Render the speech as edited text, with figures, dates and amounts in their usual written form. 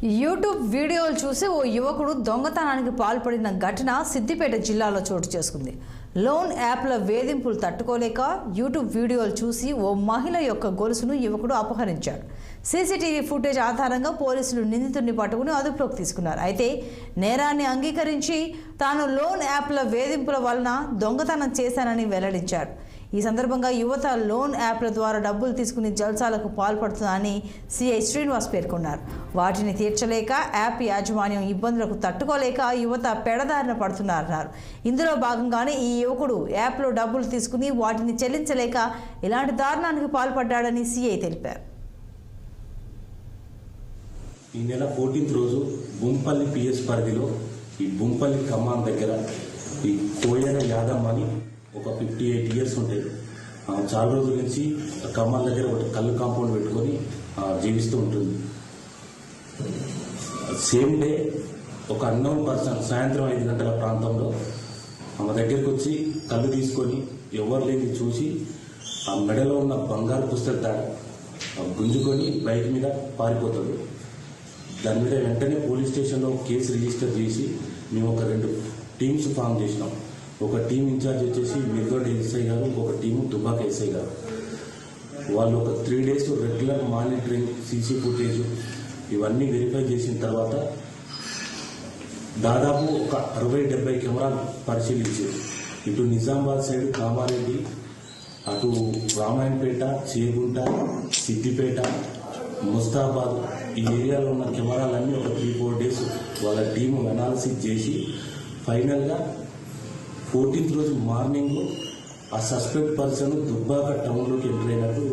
YouTube వీడియోలు చూసి ఓ యువకుడు దొంగతనానికి పాల్పడిన ఘటన సిద్దిపేట జిల్లాలో చోటు చేసుకుంది. లోన్ యాప్ల వేధింపులు తట్టుకోలేక యూట్యూబ్ వీడియోలు చూసి ఓ మహిళ యొక్క గొలుసును యువకుడు అపహరించాడు. సీసీటీవీ ఫుటేజ్ ఆధారంగా పోలీసులు నిందితుడిని పట్టుకుని అదుపులోకి తీసుకున్నారు. అయితే నేరాన్ని అంగీకరించి తాను లోన్ యాప్ల వేధింపుల వలన దొంగతనం చేశానని వెల్లడించాడు. ఈ సందర్భంగా యువత లోన్ యాప్ల ద్వారా డబ్బులు తీసుకుని జల్సాలకు పాల్పడుతుందని సిఐ శ్రీనివాస్ పేర్కొన్నారు. వాటిని తీర్చలేక యాప్ యాజమాన్యం ఇబ్బందులకు తట్టుకోలేక యువత పెడదారిన పడుతున్నారన్నారు. ఇందులో భాగంగానే ఈ యువకుడు యాప్లో డబ్బులు తీసుకుని వాటిని చెల్లించలేక ఇలాంటి దారుణానికి పాల్పడ్డాడని సిఐ తెలిపారు. ఈ నెల 14th రోజు బుంపల్లి పిఎస్ పరిధిలో ఈ బుంపల్లి ఖమ్మం దగ్గర ఈ కోయన యాదమ్మ అని ఒక 58 years ఉంటాడు. చాలా రోజుల నుంచి ఖమ్మం దగ్గర ఒక కళ్ళు కాంపౌండ్ పెట్టుకొని జీవిస్తూ ఉంటుంది. సేమ్ డే ఒక అన్నోన్ పర్సన్ సాయంత్రం 5 గంటల ప్రాంతంలో ఆమె దగ్గరికి వచ్చి కళ్ళు తీసుకొని ఎవరు లేని చూసి ఆ మెడలో ఉన్న బంగారు పుస్తక తాడు గుంజుకొని బైక్ మీద పారిపోతాడు. దాని మీద వెంటనే పోలీస్ స్టేషన్లో కేసు రిజిస్టర్ చేసి మేము ఒక 2 టీమ్స్ ఫామ్ చేసినాం. ఒక టీం ఇన్ఛార్జ్ వచ్చేసి మిర్దోడ్ ఎస్ఐ గారు, ఒక టీము దుబ్బాక ఎస్ఐ గారు. వాళ్ళు ఒక 3 days regular monitoring, CC footage ఇవన్నీ వెరిఫై చేసిన తర్వాత దాదాపు ఒక 60-70 కెమెరాలు పరిశీలించారు. ఇటు నిజామాబాద్ సైడ్ కామారెడ్డి, అటు రామాయణపేట, చేగుంట, సిద్దిపేట, ముస్తాబాద్ ఈ ఏరియాలో ఉన్న కెమెరాలన్నీ ఒక 3-4 days వాళ్ళ టీము అనాలిసిస్ చేసి ఫైనల్గా 14th రోజు మార్నింగ్ ఆ సస్పెక్ట్ పర్సన్ దుబ్బాక టౌన్లోకి ఎంటర్ అయినట్టు